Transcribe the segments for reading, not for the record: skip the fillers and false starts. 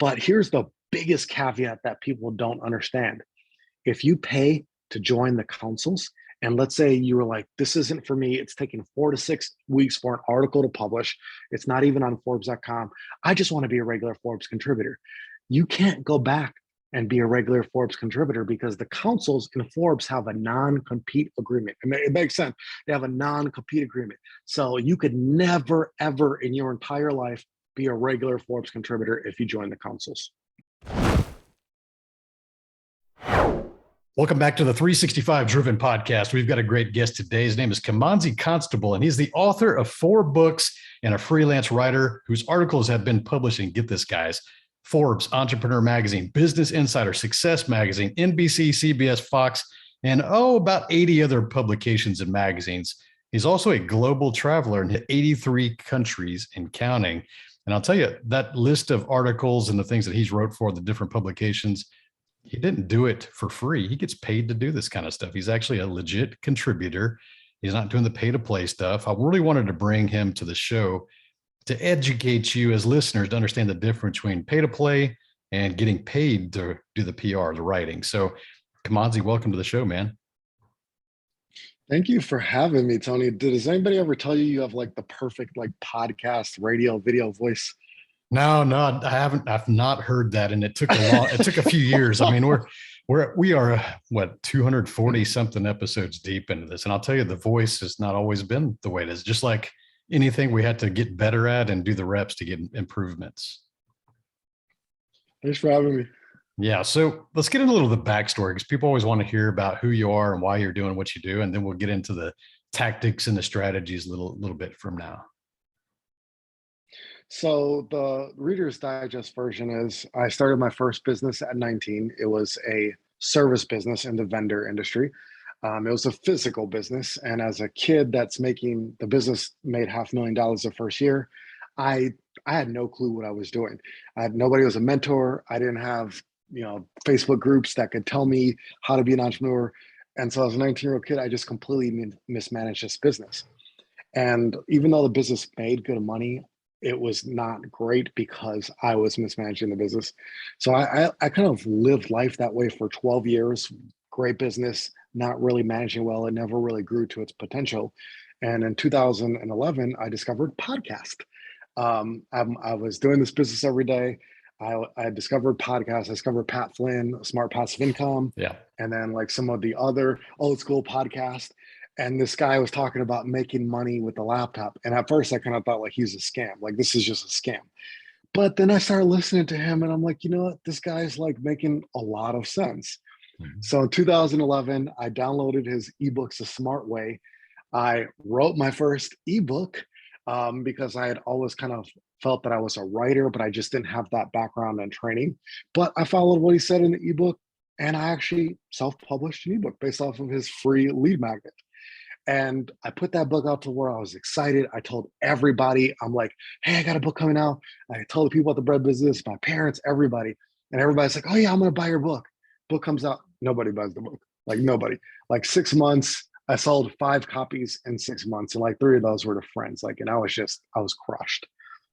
But here's the biggest caveat that people don't understand. If you pay to join the councils, and let's say you were like, this isn't for me, it's taking 4 to 6 weeks for an article to publish, it's not even on Forbes.com. I just want to be a regular Forbes contributor. You can't go back and be a regular Forbes contributor because the councils in Forbes have a non-compete agreement. It makes sense. They have a non-compete agreement. So you could never, ever in your entire life be a regular Forbes contributor if you join the councils. Welcome back to the 365 Driven Podcast. We've got a great guest today. His name is Kimanzi Constable, and he's the author of 4 books and a freelance writer whose articles have been published in, get this, guys, Forbes, Entrepreneur Magazine, Business Insider, Success Magazine, NBC, CBS, Fox, and about 80 other publications and magazines. He's also a global traveler in 83 countries and counting. And I'll tell you, that list of articles and the things that he's wrote for the different publications, he didn't do it for free. He gets paid to do this kind of stuff. He's actually a legit contributor. He's not doing the pay to play stuff. I really wanted to bring him to the show to educate you as listeners to understand the difference between pay to play and getting paid to do the PR, the writing. So Kimanzi, welcome to the show, man. Thank you for having me, Tony. Does anybody ever tell you you have like the perfect like podcast, radio, video voice? No, I haven't. I've not heard that, and it took a few years. I mean, we are what 240 something episodes deep into this, and I'll tell you, the voice has not always been the way it is. Just like anything, we had to get better at and do the reps to get improvements. Thanks for having me. Yeah, so let's get into a little of the backstory because people always want to hear about who you are and why you're doing what you do, and then we'll get into the tactics and the strategies a little bit from now. So the Reader's Digest version is I started my first business at 19. It was a service business in the vendor industry. It was a physical business. And as a kid the business made $500,000 the first year, I had no clue what I was doing. Nobody was a mentor. I didn't have, Facebook groups that could tell me how to be an entrepreneur. And so as a 19-year-old kid, I just completely mismanaged this business. And even though the business made good money, it was not great because I was mismanaging the business. So I kind of lived life that way for 12 years, great business, not really managing well. It never really grew to its potential. And in 2011, I discovered podcast. I was doing this business every day. I discovered podcasts. I discovered Pat Flynn, Smart Passive Income. Yeah. And then like some of the other old school podcasts. And this guy was talking about making money with the laptop. And at first I kind of thought like he's a scam. Like this is just a scam. But then I started listening to him and I'm like, you know what? This guy's like making a lot of sense. Mm-hmm. So in 2011, I downloaded his ebooks The Smart Way. I wrote my first ebook because I had always kind of felt that I was a writer, but I just didn't have that background and training. But I followed what he said in the ebook and I actually self-published an ebook based off of his free lead magnet. And I put that book out to where I was excited. I told everybody, I'm like, hey, I got a book coming out. I told the people at the bread business, my parents, everybody. And everybody's like, oh yeah, I'm going to buy your book. Book comes out. Nobody buys the book. Like nobody. Like 6 months, I sold 5 copies in 6 months. And like 3 of those were to friends. Like, and I was crushed.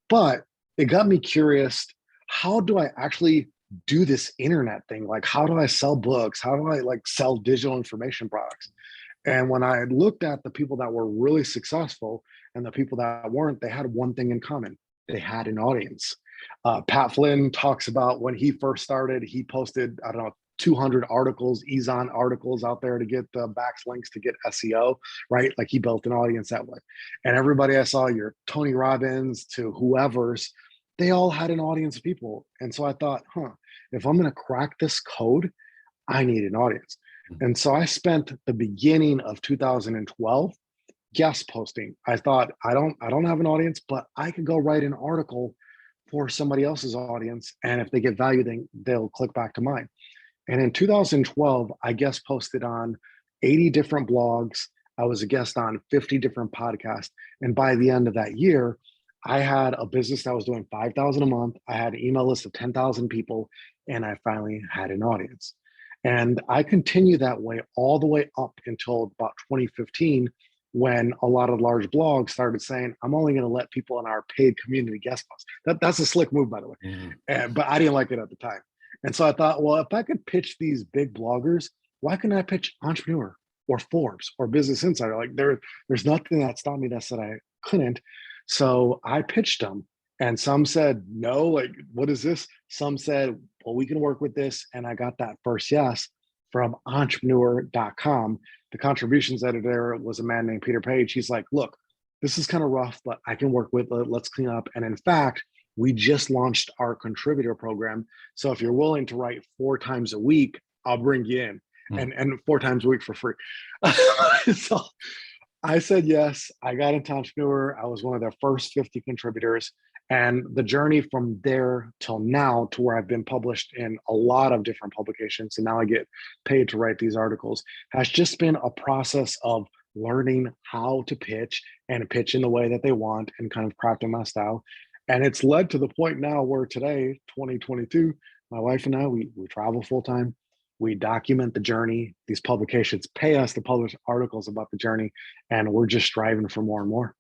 But it got me curious. How do I actually do this internet thing? Like, how do I sell books? How do I like sell digital information products? And when I looked at the people that were really successful and the people that weren't, they had one thing in common. They had an audience. Pat Flynn talks about when he first started, he posted, 200 articles, Ezon articles out there to get the backlinks to get SEO, right? Like he built an audience that way. And everybody I saw, your Tony Robbins to whoever's, they all had an audience of people. And so I thought, if I'm going to crack this code, I need an audience. And so I spent the beginning of 2012 guest posting. I thought I don't have an audience, but I could go write an article for somebody else's audience. And if they get value, then they'll click back to mine. And in 2012, I guest posted on 80 different blogs. I was a guest on 50 different podcasts. And by the end of that year, I had a business that was doing $5,000 a month. I had an email list of 10,000 people, and I finally had an audience. And I continued that way all the way up until about 2015 when a lot of large blogs started saying, I'm only going to let people in our paid community guest post. That's a slick move, by the way. But I didn't like it at the time. And so I thought, well, if I could pitch these big bloggers, why couldn't I pitch Entrepreneur or Forbes or Business Insider? Like there's nothing that stopped me that said I couldn't. So I pitched them, and some said, no, like, what is this? Some said, well, we can work with this. And I got that first yes from entrepreneur.com. The contributions editor was a man named Peter Page. He's like, look, this is kind of rough, but I can work with it. Let's clean up. And in fact, we just launched our contributor program. So if you're willing to write 4 times a week, I'll bring you in, and 4 times a week for free. So I said yes. I got into Entrepreneur. I was one of their first 50 contributors. And the journey from there till now, to where I've been published in a lot of different publications, and now I get paid to write these articles, has just been a process of learning how to pitch and pitch in the way that they want and kind of crafting my style. And it's led to the point now where today, 2022, my wife and I, we travel full time. We document the journey. These publications pay us to publish articles about the journey, and we're just striving for more and more.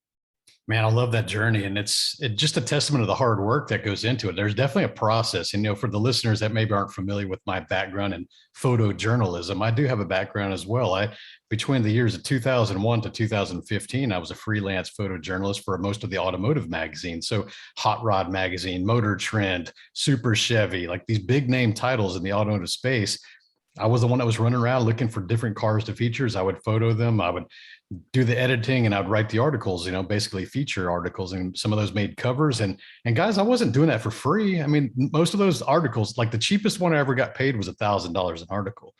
Man, I love that journey. And it's just a testament of the hard work that goes into it. There's definitely a process. And, for the listeners that maybe aren't familiar with my background in photojournalism, I do have a background as well. Between the years of 2001 to 2015, I was a freelance photojournalist for most of the automotive magazines. So Hot Rod Magazine, Motor Trend, Super Chevy, like these big name titles in the automotive space. I was the one that was running around looking for different cars to features. I would photo them. I would do the editing, and I'd write the articles, basically feature articles, and some of those made covers. And guys, I wasn't doing that for free. I mean, most of those articles, like the cheapest one I ever got paid was $1,000 an article.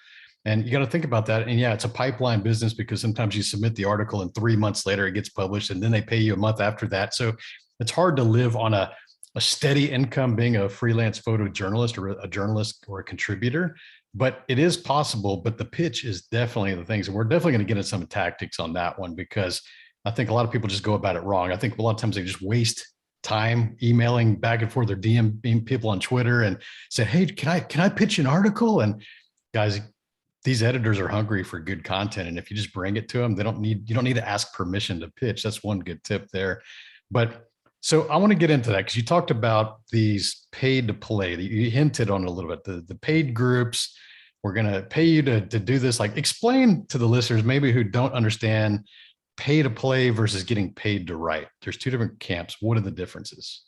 And you got to think about that. And yeah, it's a pipeline business, because sometimes you submit the article and 3 months later it gets published, and then they pay you a month after that. So it's hard to live on a steady income being a freelance photojournalist or a journalist or a contributor. But it is possible. But the pitch is definitely the things. And we're definitely going to get into some tactics on that one, because I think a lot of people just go about it wrong. I think a lot of times they just waste time emailing back and forth or DMing people on Twitter and say, hey, can I pitch an article? And guys, these editors are hungry for good content. And if you just bring it to them, you don't need to ask permission to pitch. That's one good tip there. But so I want to get into that, because you talked about these paid to play. You hinted on it a little bit. The paid groups, we're going to pay you to do this. Like, explain to the listeners maybe who don't understand pay to play versus getting paid to write. There's 2 different camps. What are the differences?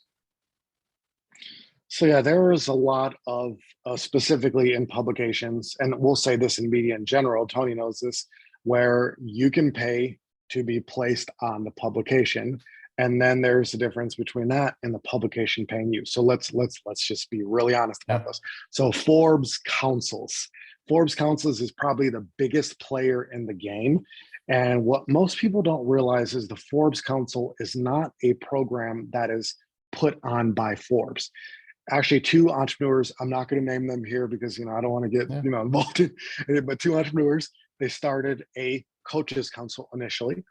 So yeah, there is a lot of specifically in publications, and we'll say this in media in general, Tony knows this, where you can pay to be placed on the publication. And then there's a difference between that and the publication paying you. So let's just be really honest about this. So Forbes Councils is probably the biggest player in the game. And what most people don't realize is the Forbes Council is not a program that is put on by Forbes. Actually, 2 entrepreneurs, I'm not going to name them here because, I don't want to get, involved in it, but 2 entrepreneurs, they started a coaches council initially.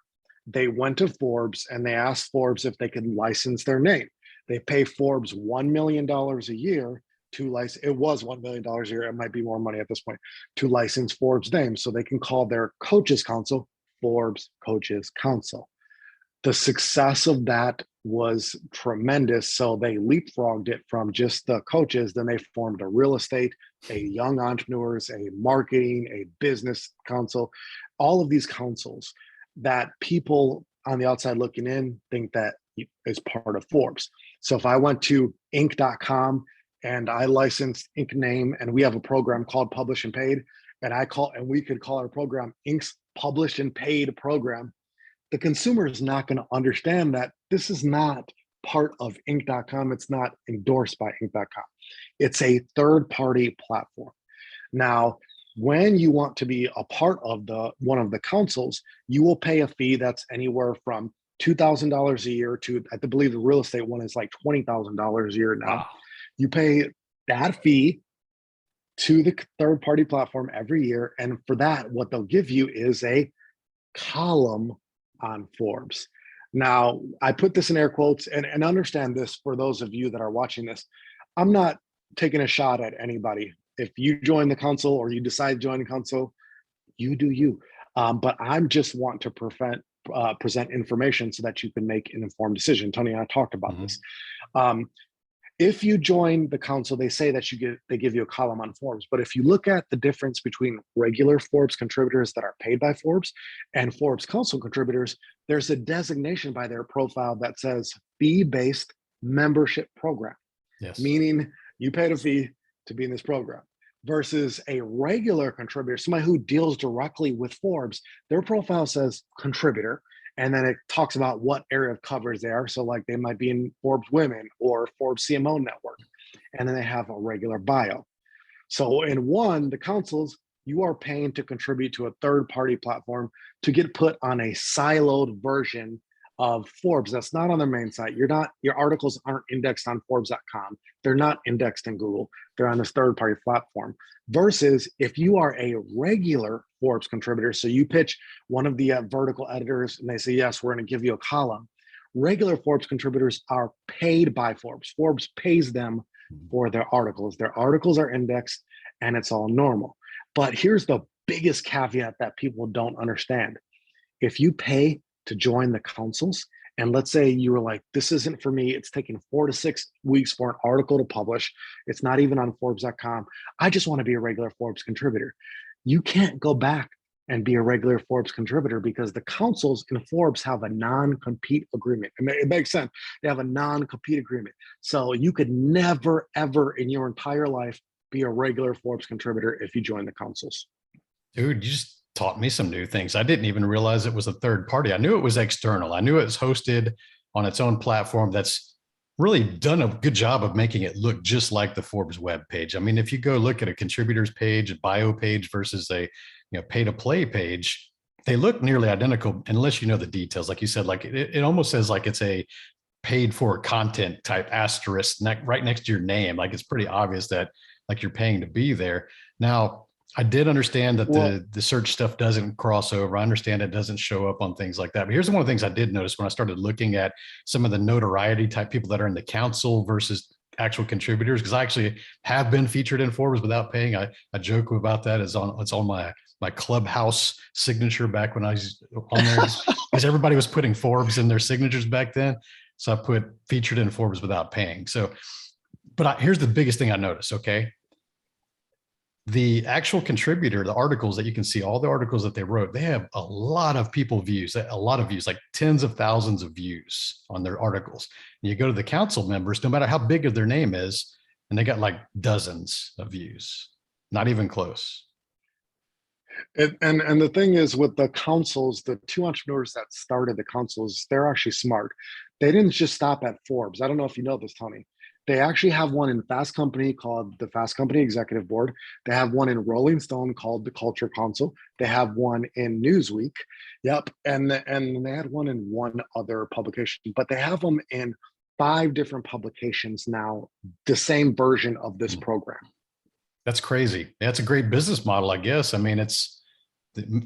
They went to Forbes and they asked Forbes if they could license their name. They pay Forbes $1 million a year to license. It was $1 million a year. It might be more money at this point, to license Forbes' name. So they can call their coaches council Forbes Coaches Council. The success of that was tremendous. So they leapfrogged it from just the coaches. Then they formed a real estate, a young entrepreneurs, a marketing, a business council, all of these councils that people on the outside looking in think that is part of Forbes. So if I went to Inc.com and I licensed Inc. name, and we have a program called Publish and Paid, and we could call our program Inc.'s Publish and Paid program, the consumer is not going to understand that this is not part of Inc.com. It's not endorsed by Inc.com. It's a third-party platform. Now, when you want to be a part of one of the councils, you will pay a fee that's anywhere from $2,000 a year to, I believe the real estate one is like $20,000 a year now. Wow. You pay that fee to the third-party platform every year. And for that, what they'll give you is a column on Forbes. Now, I put this in air quotes, and understand this for those of you that are watching this. I'm not taking a shot at anybody. If you join the council or you decide to join the council, you do you. But I'm just want to present information so that you can make an informed decision. Tony and I talked about Mhm. this. If you join the council, they say that they give you a column on Forbes. But if you look at the difference between regular Forbes contributors that are paid by Forbes and Forbes Council contributors, there's a designation by their profile that says fee-based membership program, Yes. meaning you paid a fee to be in this program. Versus a regular contributor, somebody who deals directly with Forbes, their profile says contributor, and then it talks about what area of coverage they are. So like they might be in Forbes Women or Forbes CMO Network, and then they have a regular bio. So in one, the councils, you are paying to contribute to a third-party platform to get put on a siloed version of Forbes that's not on their main site. Your articles aren't indexed on Forbes.com. They're not indexed in Google. They're on this third-party platform. Versus if you are a regular Forbes contributor, so you pitch one of the vertical editors and they say, yes, we're going to give you a column. Regular Forbes contributors are paid by Forbes. Forbes pays them for their articles. Their articles are indexed and it's all normal. But here's the biggest caveat that people don't understand. If you pay to join the councils, and let's say you were like, this isn't for me, it's taking 4 to 6 weeks for an article to publish, it's not even on Forbes.com, I just want to be a regular Forbes contributor. You can't go back and be a regular Forbes contributor because the councils in Forbes have a non-compete agreement. It makes sense. They have a non-compete agreement. So you could never, ever in your entire life be a regular Forbes contributor if you join the councils. Dude, you just taught me some new things. I didn't even realize it was a third party. I knew it was external. I knew it was hosted on its own platform that's really done a good job of making it look just like the Forbes web page. I mean, if you go look at a contributors page, a bio page versus a pay to play page, they look nearly identical unless you know the details. Like you said, like it almost says like it's a paid for content type asterisk right next to your name. Like it's pretty obvious that like you're paying to be there. Now, I did understand that the search stuff doesn't cross over. I understand it doesn't show up on things like that. But here's one of the things I did notice when I started looking at some of the notoriety type people that are in the council versus actual contributors, because I actually have been featured in Forbes without paying. I joke about that. It's on my Clubhouse signature back when I was on there, because everybody was putting Forbes in their signatures back then. So I put featured in Forbes without paying. So, but here's the biggest thing I noticed. Okay. The actual contributor, the articles that you can see, all the articles that they wrote, they have a lot of views, like tens of thousands of views on their articles. And you go to the council members, no matter how big of their name is, and they got like dozens of views, not even close. And the thing is with the councils, the two entrepreneurs that started the councils, they're actually smart. They didn't just stop at Forbes. I don't know if you know this, Tony. They actually have one in Fast Company called the Fast Company Executive Board. They have one in Rolling Stone called the Culture Council. They have one in Newsweek. Yep. And they had one in one other publication, but they have them in 5 different publications now, the same version of this program. That's crazy. That's a great business model, I guess. I mean, it's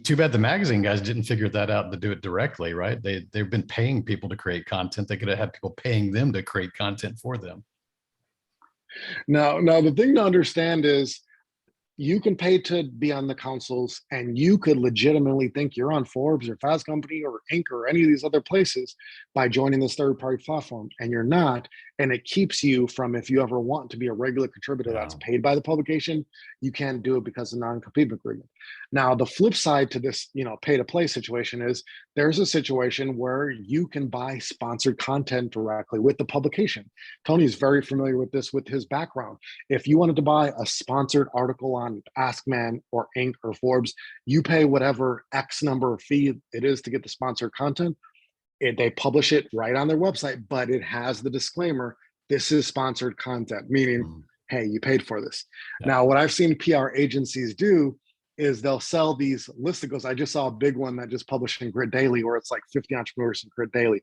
too bad the magazine guys didn't figure that out to do it directly, right? They've been paying people to create content. They could have had people paying them to create content for them. Now, the thing to understand is you can pay to be on the councils and you could legitimately think you're on Forbes or Fast Company or Inc. or any of these other places by joining this third-party platform, and you're not. And it keeps you from, if you ever want to be a regular contributor that's paid by the publication, you can't do it because of non-compete agreement. Now, the flip side to this, pay to play situation is there's a situation where you can buy sponsored content directly with the publication. Tony's very familiar with this with his background. If you wanted to buy a sponsored article on AskMan or Inc. or Forbes, you pay whatever X number of fee it is to get the sponsored content. They publish it right on their website, but it has the disclaimer, this is sponsored content, meaning, hey, you paid for this. Yeah. Now, what I've seen PR agencies do is they'll sell these listicles. I just saw a big one that just published in Grit Daily where it's like 50 entrepreneurs in Grit Daily.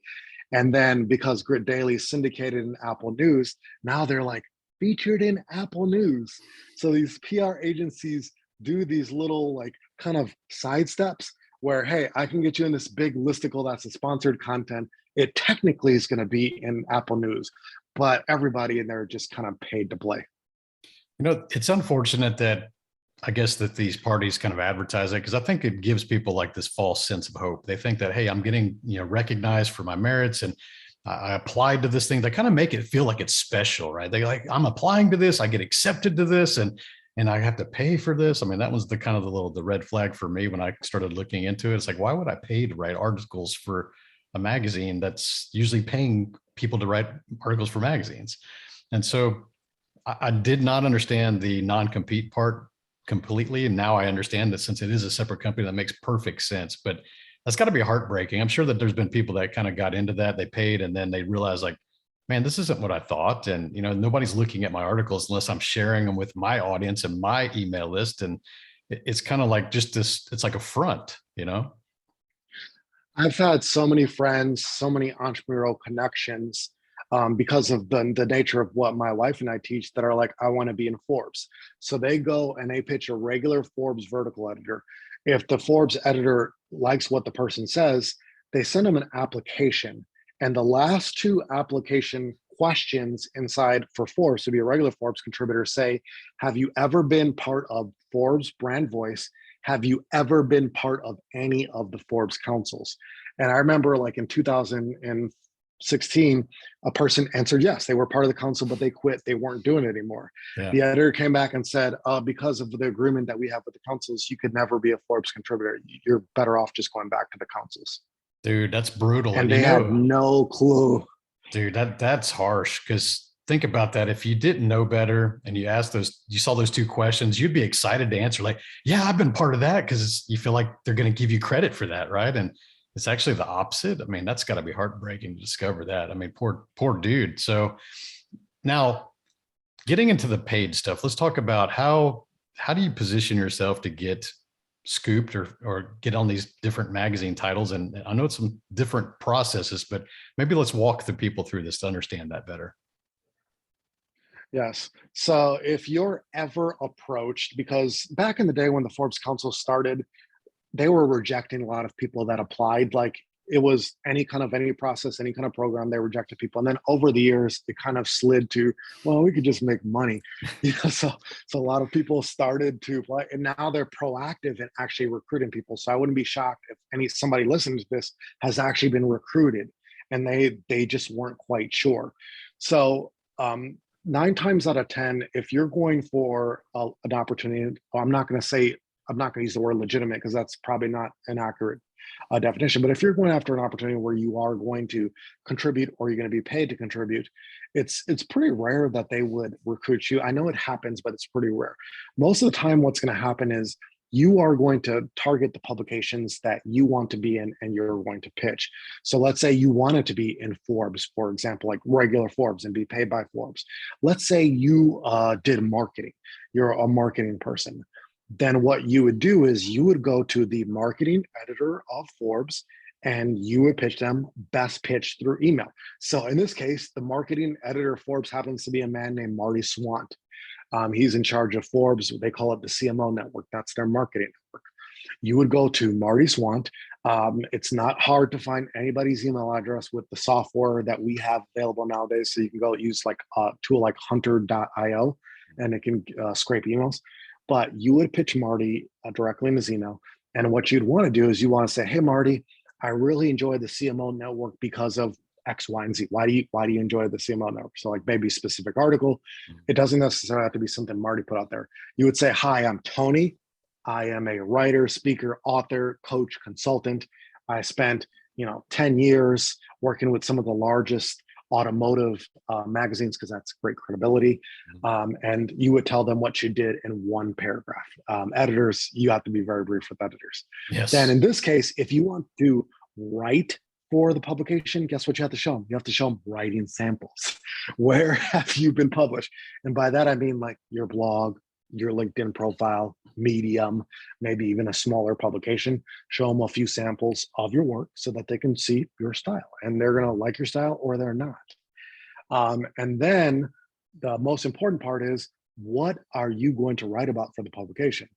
And then because Grit Daily is syndicated in Apple News, now they're like featured in Apple News. So these PR agencies do these little like kind of side steps where, hey, I can get you in this big listicle that's a sponsored content. It technically is going to be in Apple News, but everybody in there just kind of paid to play. It's unfortunate that I guess that these parties kind of advertise it because I think it gives people like this false sense of hope. They think that, hey, I'm getting, recognized for my merits and I applied to this thing. They kind of make it feel like it's special, right? They like, I'm applying to this, I get accepted to this, and I have to pay for this. I mean, that was the kind of the red flag for me when I started looking into it. It's like, why would I pay to write articles for a magazine that's usually paying people to write articles for magazines? And so I did not understand the non-compete part completely. And now I understand that since it is a separate company, that makes perfect sense. But that's got to be heartbreaking. I'm sure that there's been people that kind of got into that, they paid, and then they realized like, man, this isn't what I thought. And, nobody's looking at my articles unless I'm sharing them with my audience and my email list. And it's kind of like just this, it's like a front. I've had so many friends, so many entrepreneurial connections because of the nature of what my wife and I teach that are like, I want to be in Forbes. So they go and they pitch a regular Forbes vertical editor. If the Forbes editor likes what the person says, they send them an application. And the last two application questions inside for Forbes to be a regular Forbes contributor say, have you ever been part of Forbes brand voice? Have you ever been part of any of the Forbes councils? And I remember like in 2016, a person answered yes, they were part of the council, but they quit. They weren't doing it anymore. Yeah. The editor came back and said, because of the agreement that we have with the councils, you could never be a Forbes contributor. You're better off just going back to the councils. Dude, that's brutal. And they had no clue. Dude, that's harsh because think about that. If you didn't know better and you saw those two questions, you'd be excited to answer like, yeah, I've been part of that because you feel like they're going to give you credit for that, right? And it's actually the opposite. I mean, that's got to be heartbreaking to discover that. I mean, poor dude. So now getting into the paid stuff, let's talk about how do you position yourself to get scooped or get on these different magazine titles? And I know it's some different processes, but maybe let's walk the people through this to understand that better. Yes. So if you're ever approached, because back in the day when the Forbes Council started, they were rejecting a lot of people that applied. Like it was any process, any kind of program, they rejected people. And then over the years, it kind of slid to, well, we could just make money. So a lot of people started to apply, and now they're proactive in actually recruiting people. So I wouldn't be shocked if somebody listening to this has actually been recruited and they just weren't quite sure. So 9 times out of 10, if you're going for an opportunity, I'm not going to use the word legitimate because that's probably not an accurate definition. But if you're going after an opportunity where you are going to contribute or you're going to be paid to contribute, it's pretty rare that they would recruit you. I know it happens, but it's pretty rare. Most of the time, what's going to happen is you are going to target the publications that you want to be in and you're going to pitch. So let's say you wanted to be in Forbes, for example, like regular Forbes and be paid by Forbes. Let's say you did marketing. You're a marketing person. Then what you would do is you would go to the marketing editor of Forbes and you would pitch them best pitch through email. So in this case, the marketing editor of Forbes happens to be a man named Marty Swant. He's in charge of Forbes. They call it the CMO network. That's their marketing network. You would go to Marty Swant. It's not hard to find anybody's email address with the software that we have available nowadays. So you can go use like a tool like hunter.io and it can scrape emails. But you would pitch Marty directly in his email. And what you'd want to do is you want to say, hey, Marty, I really enjoy the CMO network because of X, Y, and Z. Why do you enjoy the CMO network? So like maybe a specific article. It doesn't necessarily have to be something Marty put out there. You would say, hi, I'm Tony. I am a writer, speaker, author, coach, consultant. I spent 10 years working with some of the largest automotive magazines because that's great credibility. And you would tell them what you did in one paragraph. Editors, you have to be very brief with editors. Yes. Then in this case, if you want to write for the publication, guess what you have to show them? You have to show them writing samples. Where have you been published? And by that, I mean like your blog, your LinkedIn profile, Medium, maybe even a smaller publication. Show them a few samples of your work so that they can see your style and they're going to like your style or they're not. And then the most important part is, what are you going to write about for the publication?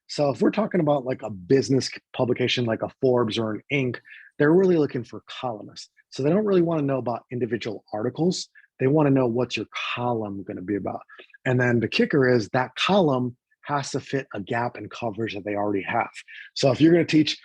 So if we're talking about like a business publication like a Forbes or an Inc., they're really looking for columnists. So they don't really want to know about individual articles. They want to know what's your column going to be about. And then the kicker is that column has to fit a gap in coverage that they already have. So if you're going to teach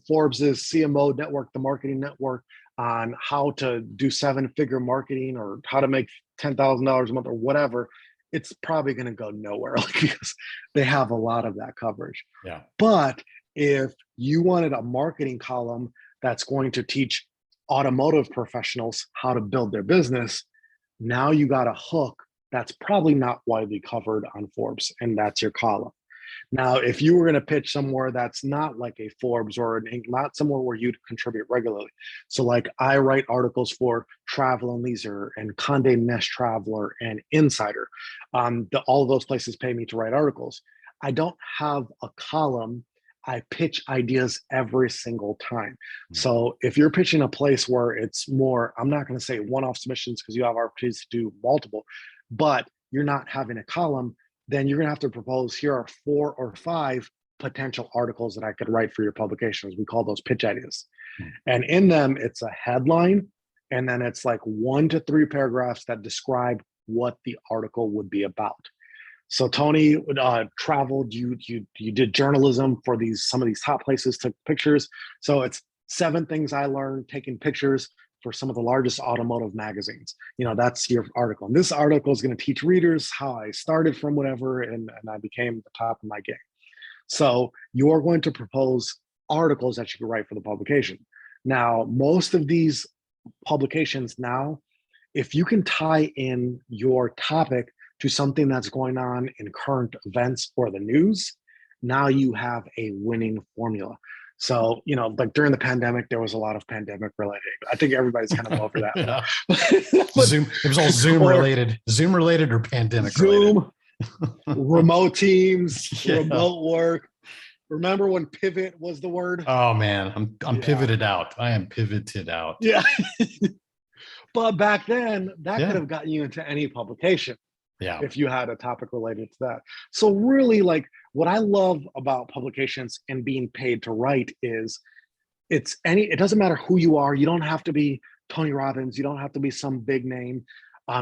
Forbes's CMO network, the marketing network, on how to do 7-figure marketing or how to make $10,000 a month or whatever, it's probably going to go nowhere because they have a lot of that coverage. Yeah. But if you wanted a marketing column that's going to teach automotive professionals how to build their business, now you got a hook that's probably not widely covered on Forbes, and that's your column. Now, if you were going to pitch somewhere that's not like a Forbes or an Inc., not somewhere where you'd contribute regularly. So like I write articles for Travel and Leisure and Condé Nast Traveler and Insider. All of those places pay me to write articles. I don't have a column. I pitch ideas every single time. So if you're pitching a place where it's more, I'm not going to say one-off submissions because you have opportunities to do multiple, but you're not having a column, then you're going to have to propose, here are 4 or 5 potential articles that I could write for your publications. We call those pitch ideas. And in them, it's a headline, and then it's like 1 to 3 paragraphs that describe what the article would be about. So Tony traveled, you did journalism for some of these top places, took pictures. So it's 7 things I learned taking pictures for some of the largest automotive magazines. That's your article. And this article is going to teach readers how I started from whatever, and I became the top of my game. So you're going to propose articles that you can write for the publication. Now, most of these publications now, if you can tie in your topic to something that's going on in current events or the news, now you have a winning formula. So, like during the pandemic, there was a lot of pandemic related. I think everybody's kind of over that. Yeah. Zoom, it was all Zoom related or pandemic Zoom, related. remote teams, remote work. Remember when pivot was the word? Oh man, I'm pivoted out. I am pivoted out. Yeah. But back then, that could have gotten you into any publication. Yeah. If you had a topic related to that. So really, like, what I love about publications and being paid to write is it doesn't matter who you are. You don't have to be Tony Robbins. You don't have to be some big name.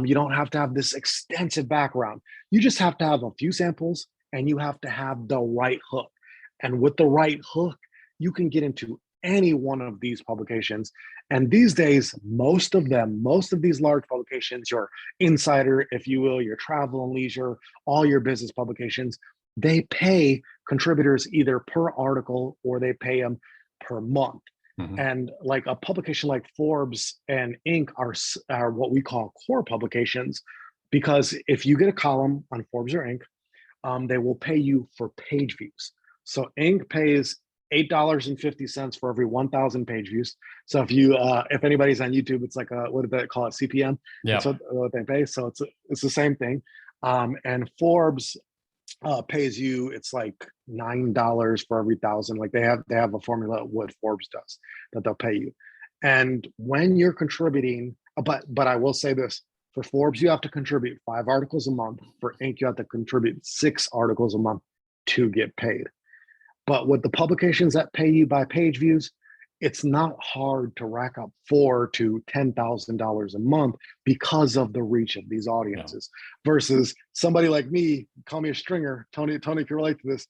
You don't have to have this extensive background. You just have to have a few samples, and you have to have the right hook. And with the right hook, you can get into any one of these publications. And these days, most of these large publications, your Insider, if you will, your Travel and Leisure, all your business publications, they pay contributors either per article or they pay them per month. And like a publication like Forbes and Inc. are what we call core publications, because if you get a column on Forbes or Inc., they will pay you for page views. So Inc. pays $8.50 for every 1,000 page views. So if anybody's on YouTube, it's like what do they call it? CPM. Yeah. That's what they pay. So it's the same thing. And Forbes pays you, it's like $9 for every 1,000. Like they have a formula what Forbes does that they'll pay you. And when you're contributing, but I will say this, for Forbes, you have to contribute 5 articles a month. For Inc., you have to contribute 6 articles a month to get paid. But with the publications that pay you by page views, it's not hard to rack up $4,000 to $10,000 a month because of the reach of these audiences. Versus somebody like me, call me a stringer. Tony can relate to this.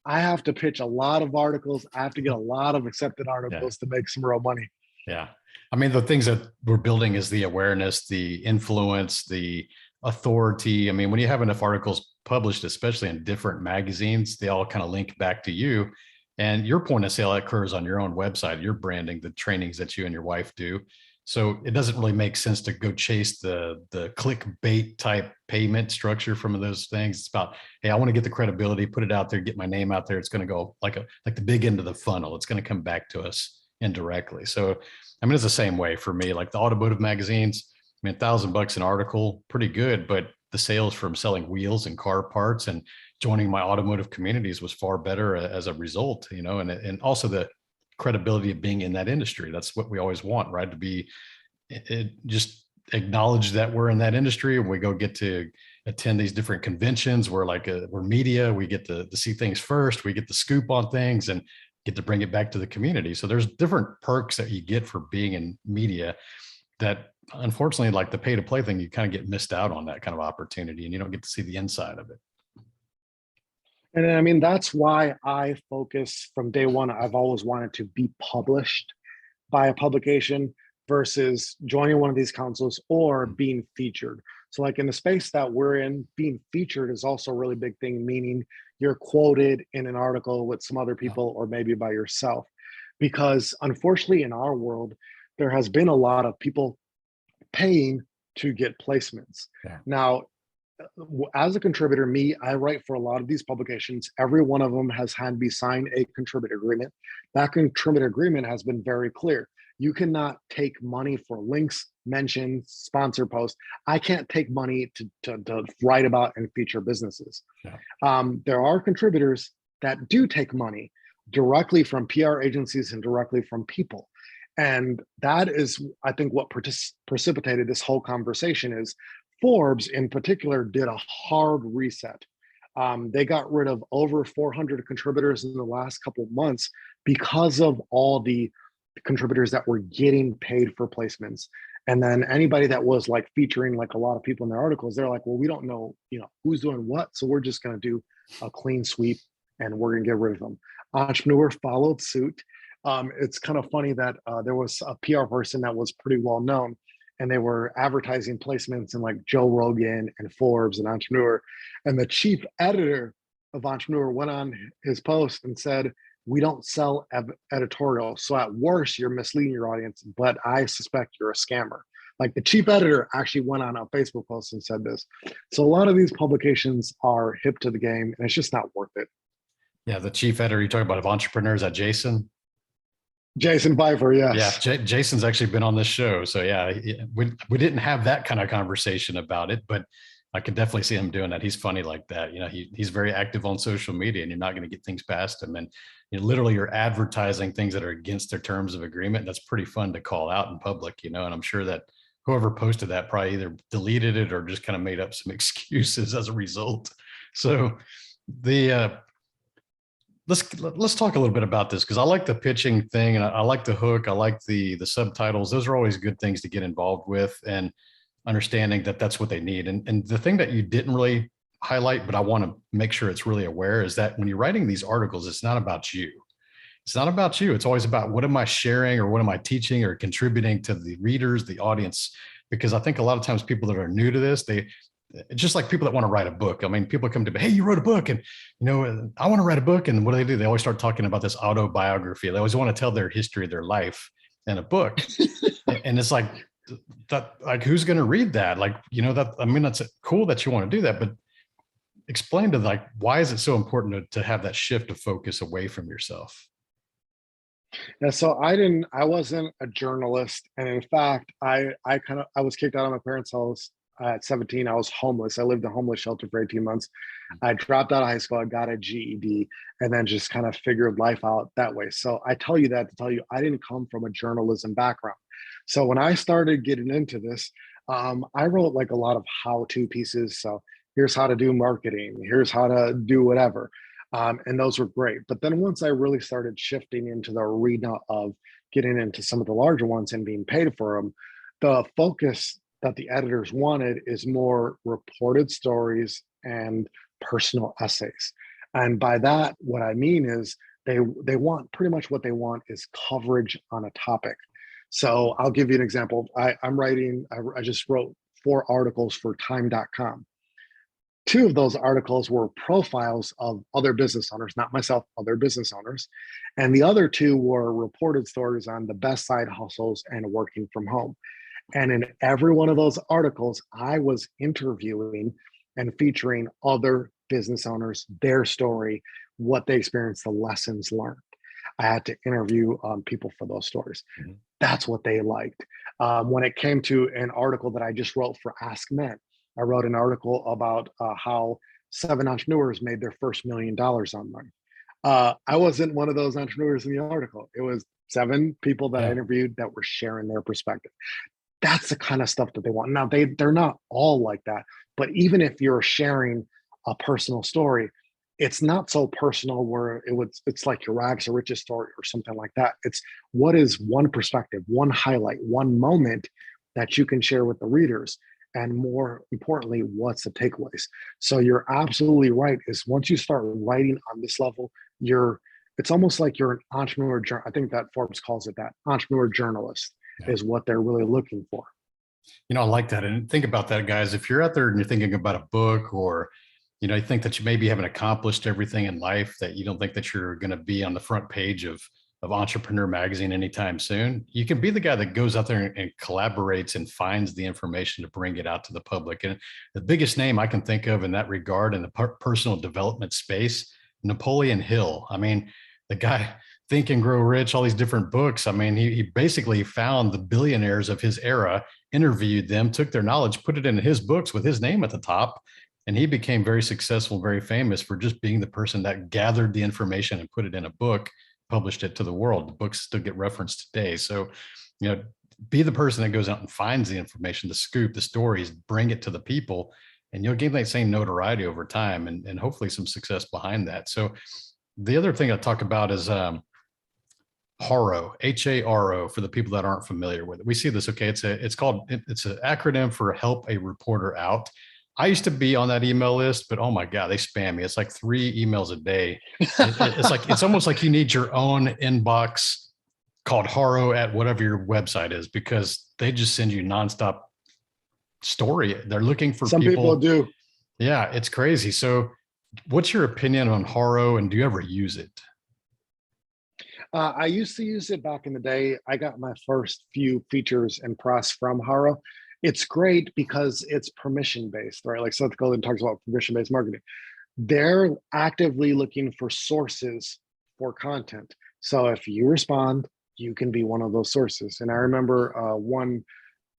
I have to pitch a lot of articles. I have to get a lot of accepted articles to make some real money. Yeah. I mean, the things that we're building is the awareness, the influence, the authority. I mean, when you have enough articles published, especially in different magazines, they all kind of link back to you. And your point of sale occurs on your own website, your branding, the trainings that you and your wife do. So it doesn't really make sense to go chase the clickbait type payment structure from those things. It's about, hey, I want to get the credibility, put it out there, get my name out there. It's going to go like the big end of the funnel. It's going to come back to us indirectly. So, I mean, it's the same way for me, like the automotive magazines. I mean, $1,000 an article, pretty good, but the sales from selling wheels and car parts and joining my automotive communities was far better as a result, and also the credibility of being in that industry. That's what we always want, right? To be just acknowledge that we're in that industry, and we go get to attend these different conventions. We're media, we get to see things first, we get the scoop on things and get to bring it back to the community. So there's different perks that you get for being in media that unfortunately, like the pay to play thing, you kind of get missed out on that kind of opportunity and you don't get to see the inside of it. And I mean, that's why I focus from day one. I've always wanted to be published by a publication versus joining one of these councils or being featured. So, like in the space that we're in, being featured is also a really big thing, meaning you're quoted in an article with some other Yeah. people or maybe by yourself. Because unfortunately, in our world, there has been a lot of people paying to get placements. Yeah. Now, as a contributor, I write for a lot of these publications. Every one of them has had me sign a contributor agreement. That contributor agreement has been very clear. You cannot take money for links, mentions, sponsor posts. I can't take money to write about and feature businesses. Yeah. There are contributors that do take money directly from PR agencies and directly from people. And that is, I think, what precipitated this whole conversation is Forbes in particular did a hard reset. They got rid of over 400 contributors in the last couple of months because of all the contributors that were getting paid for placements. And then anybody that was like featuring like a lot of people in their articles, they're like, well, we don't know, who's doing what. So we're just going to do a clean sweep and we're going to get rid of them. Entrepreneur followed suit. It's kind of funny that there was a PR person that was pretty well known and they were advertising placements in like Joe Rogan and Forbes and Entrepreneur. And the chief editor of Entrepreneur went on his post and said, we don't sell editorial. So at worst, you're misleading your audience, but I suspect you're a scammer. Like the chief editor actually went on a Facebook post and said this. So a lot of these publications are hip to the game and it's just not worth it. Yeah. The chief editor you talk about of Entrepreneurs at Jason. Jason Pfeiffer, yes. Yeah, Jason's actually been on this show. So yeah, we didn't have that kind of conversation about it, but I could definitely see him doing that. He's funny like that. He's very active on social media and you're not going to get things past him. And literally you're advertising things that are against their terms of agreement. That's pretty fun to call out in public, and I'm sure that whoever posted that probably either deleted it or just kind of made up some excuses as a result. So the, let's talk a little bit about this because I like the pitching thing and I like the hook. I like the subtitles. Those are always good things to get involved with and understanding that that's what they need. And the thing that you didn't really highlight, but I want to make sure it's really aware is that when you're writing these articles, it's not about you. It's not about you. It's always about what am I sharing or what am I teaching or contributing to the readers, the audience, because I think a lot of times people that are new to this, just like people that want to write a book. I mean, people come to me, hey, you wrote a book and, I want to write a book. And what do? They always start talking about this autobiography. They always want to tell their history of their life in a book. And it's like, who's going to read that? That's cool that you want to do that, but explain to why is it so important to have that shift of focus away from yourself? Yeah, so I wasn't a journalist. And in fact, I was kicked out of my parents' house at 17. I was homeless. I lived in a homeless shelter for 18 months. I dropped out of high school. I got a GED and then just kind of figured life out that way. So I tell you that to tell you, I didn't come from a journalism background. So when I started getting into this, I wrote like a lot of how-to pieces. So here's how to do marketing. Here's how to do whatever. And those were great. But then once I really started shifting into the arena of getting into some of the larger ones and being paid for them, the focus that the editors wanted is more reported stories and personal essays. And by that, what I mean is they want pretty much what they want is coverage on a topic. So I'll give you an example. I just wrote 4 articles for time.com. 2 of those articles were profiles of other business owners, not myself, other business owners. And the other 2 were reported stories on the best side hustles and working from home. And in every one of those articles, I was interviewing and featuring other business owners, their story, what they experienced, the lessons learned. I had to interview people for those stories. Mm-hmm. That's what they liked. When it came to an article that I just wrote for Ask Men, I wrote an article about how 7 entrepreneurs made their first $1 million online. I wasn't one of those entrepreneurs in the article. It was 7 people that I interviewed that were sharing their perspective. That's the kind of stuff that they want. Now, they're not all like that, but even if you're sharing a personal story, it's not so personal where it's like your rags to riches story or something like that. It's what is one perspective, one highlight, one moment that you can share with the readers. and more importantly, what's the takeaways. So you're absolutely right, is once you start writing on this level, it's almost like you're an entrepreneur. I think that Forbes calls it that, entrepreneur journalist Yeah. is what they're really looking for. I like that. And think about that, guys. If you're out there and you're thinking about a book, or, you think that you maybe haven't accomplished everything in life, that you don't think that you're going to be on the front page of Entrepreneur Magazine anytime soon, you can be the guy that goes out there and collaborates and finds the information to bring it out to the public. And the biggest name I can think of in that regard, in the personal development space, Napoleon Hill. I mean, the guy, Think and Grow Rich, all these different books. I mean, he basically found the billionaires of his era, interviewed them, took their knowledge, put it in his books with his name at the top. And he became very successful, very famous for just being the person that gathered the information and put it in a book, published it to the world. The books still get referenced today. So, be the person that goes out and finds the information, the scoop, the stories, bring it to the people, and you'll gain that same notoriety over time, and hopefully some success behind that. So the other thing I talk about is HARO, HARO, for the people that aren't familiar with it. We see this. Okay, it's an acronym for Help a Reporter Out. I used to be on that email list, but oh my God, they spam me. It's like 3 emails a day. It's almost like you need your own inbox called HARO at whatever your website is, because they just send you nonstop story. They're looking for Some people do. Yeah, it's crazy. So what's your opinion on HARO, and do you ever use it? I used to use it back in the day. I got my first few features and press from Haro. It's great because it's permission based, right? Like Seth Godin talks about permission based marketing. They're actively looking for sources for content. So if you respond, you can be one of those sources. And I remember one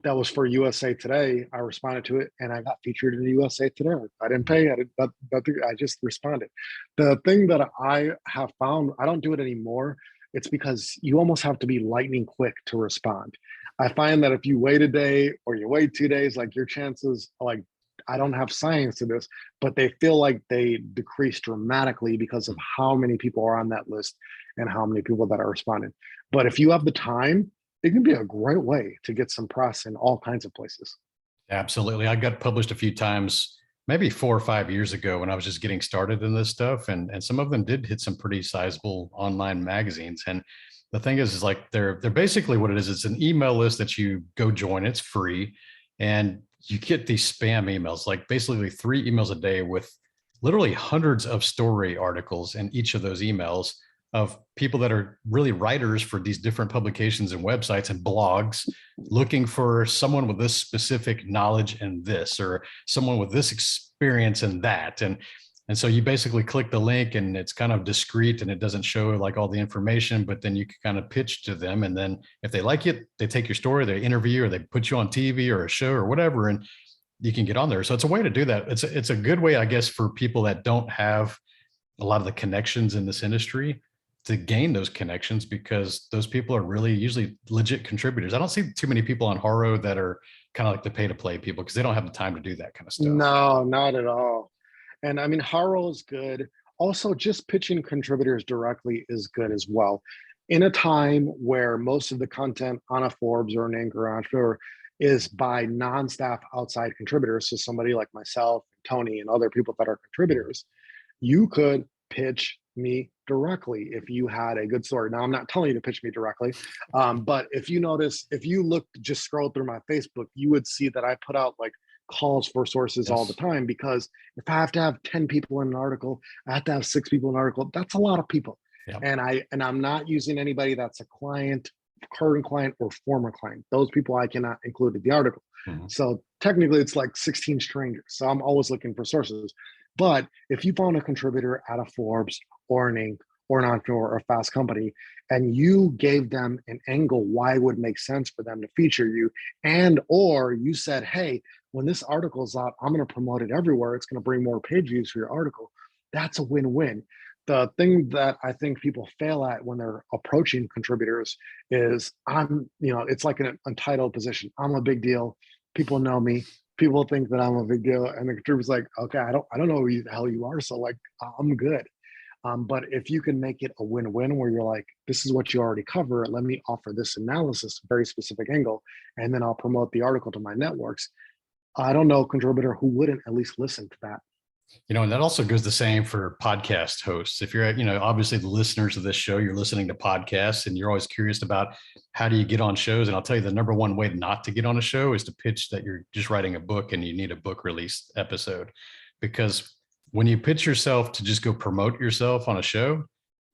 that was for USA Today. I responded to it and I got featured in the USA Today. I didn't pay. I just responded. The thing that I have found, I don't do it anymore. It's because you almost have to be lightning quick to respond. I find that if you wait a day or you wait 2 days, like your chances, like, I don't have science to this, but they feel like they decrease dramatically because of how many people are on that list and how many people that are responding. But if you have the time, it can be a great way to get some press in all kinds of places. Absolutely. I got published a few times, maybe 4 or 5 years ago, when I was just getting started in this stuff. And some of them did hit some pretty sizable online magazines. And the thing is like, they're basically what it is. It's an email list that you go join. It's free. And you get these spam emails, like basically 3 emails a day with literally hundreds of story articles in each of those emails, of people that are really writers for these different publications and websites and blogs, looking for someone with this specific knowledge and this, or someone with this experience and that. And so you basically click the link, and it's kind of discreet and it doesn't show like all the information, but then you can kind of pitch to them. And then if they like it, they take your story, they interview, or they put you on TV or a show or whatever, and you can get on there. So it's a way to do that. It's a good way, I guess, for people that don't have a lot of the connections in this industry to gain those connections, because those people are really usually legit contributors. I don't see too many people on Haro that are kind of like the pay to play people, because they don't have the time to do that kind of stuff. No, not at all. And I mean, Haro is good. Also, just pitching contributors directly is good as well. In a time where most of the content on a Forbes or an Anchor or Entrepreneur is by non-staff outside contributors, so somebody like myself, Tony, and other people that are contributors, you could pitch me directly if you had a good story. Now, I'm not telling you to pitch me directly, but if you notice, if you look, just scroll through my Facebook, you would see that I put out like calls for sources all the time, because if I have to have 10 people in an article, I have to have 6 people in an article. That's a lot of people. Yep. And I'm not using anybody that's a client, current client, or former client. Those people I cannot include in the article. Mm-hmm. So technically it's like 16 strangers. So I'm always looking for sources. But if you found a contributor at a Forbes or an Inc. or an Entrepreneur or a Fast Company, and you gave them an angle why it would make sense for them to feature you, and or you said, hey, when this article is out, I'm going to promote it everywhere. It's going to bring more page views for your article. That's a win-win. The thing that I think people fail at when they're approaching contributors is it's like an entitled position. I'm a big deal. People know me. People think that I'm a big deal, and the contributor's like, okay, I don't know who the hell you are, so like I'm good. But if you can make it a win-win where you're like, this is what you already cover, let me offer this analysis, very specific angle, and then I'll promote the article to my networks. I don't know a contributor who wouldn't at least listen to that. And that also goes the same for podcast hosts. If you're, obviously the listeners of this show, you're listening to podcasts and you're always curious about how do you get on shows. And I'll tell you, the number one way not to get on a show is to pitch that you're just writing a book and you need a book release episode. Because when you pitch yourself to just go promote yourself on a show,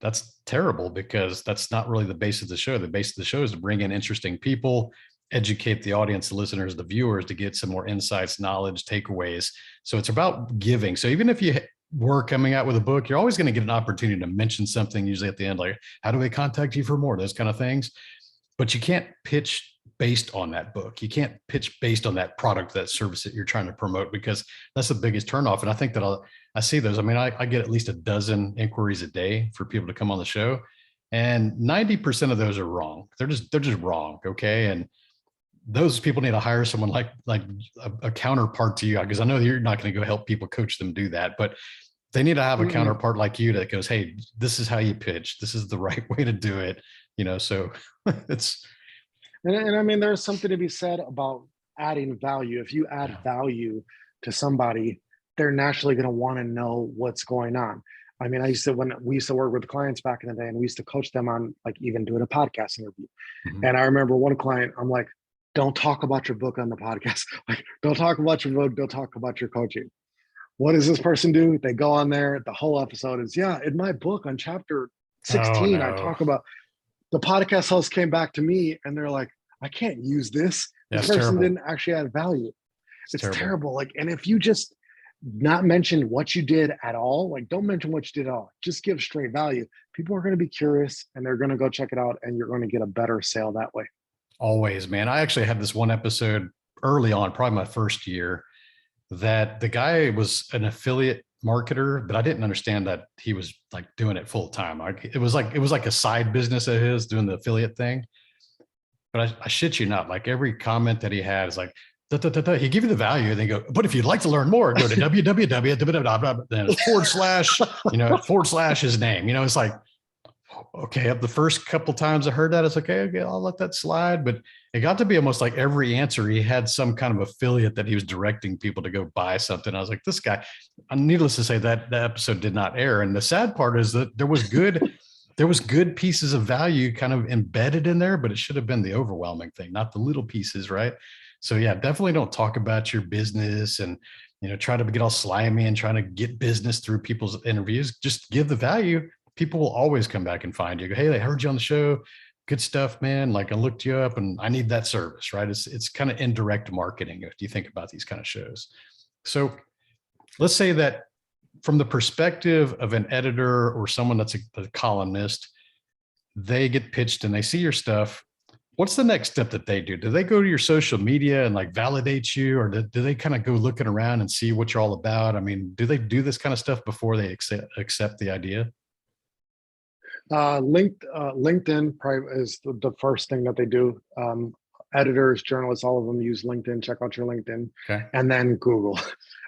that's terrible, because that's not really the base of the show. The base of the show is to bring in interesting people, educate the audience, the listeners, the viewers, to get some more insights, knowledge, takeaways. So it's about giving. So even if you were coming out with a book, you're always going to get an opportunity to mention something, usually at the end, like, how do they contact you for more? Those kind of things. But you can't pitch based on that book. You can't pitch based on that product, that service that you're trying to promote, because that's the biggest turnoff. And I think that I see those. I mean, I get at least a dozen inquiries a day for people to come on the show, and 90% of those are wrong. They're just wrong. Okay. And those people need to hire someone like a counterpart to you, because I know you're not going to go help people coach them do that, but they need to have a counterpart like you that goes, hey, this is how you pitch. This is the right way to do it. So it's. And I mean, there's something to be said about adding value. If you add value to somebody, they're naturally going to want to know what's going on. I mean, when we used to work with clients back in the day, and we used to coach them on like even doing a podcast interview. Mm-hmm. And I remember one client, I'm like, don't talk about your book on the podcast. Like, don't talk about your book. Don't talk about your coaching. What does this person do? They go on there. The whole episode is, in my book on chapter 16, I talk about. The podcast host came back to me and they're like, I can't use this. This person didn't actually add value. It's terrible. Like, and if you just not mention what you did at all, like don't mention what you did at all, just give straight value. People are going to be curious and they're going to go check it out, and you're going to get a better sale that way. Always, man. I actually had this one episode early on, probably my first year, that the guy was an affiliate marketer, but I didn't understand that he was like doing it full time. It was like a side business of his, doing the affiliate thing. But I shit you not, like every comment that he had is like, he give you the value and they go, but if you'd like to learn more, go to www, then it's / his name. It's like, okay, the first couple times I heard that, it's okay, I'll let that slide. But it got to be almost like every answer he had some kind of affiliate that he was directing people to go buy something. I was like, this guy, needless to say, that the episode did not air. And the sad part is that there was good pieces of value kind of embedded in there, but it should have been the overwhelming thing, not the little pieces, right? So yeah, definitely don't talk about your business and try to get all slimy and trying to get business through people's interviews. Just give the value. People will always come back and find you. Go, hey, I heard you on the show. Good stuff, man. Like, I looked you up and I need that service, right? It's kind of indirect marketing if you think about these kind of shows. So let's say that from the perspective of an editor or someone that's a columnist, they get pitched and they see your stuff. What's the next step that they do? Do they go to your social media and like validate you, or do they kind of go looking around and see what you're all about? I mean, do they do this kind of stuff before they accept the idea? LinkedIn probably is the first thing that they do. Editors, journalists, all of them use LinkedIn. Check out your LinkedIn. Okay. And then Google.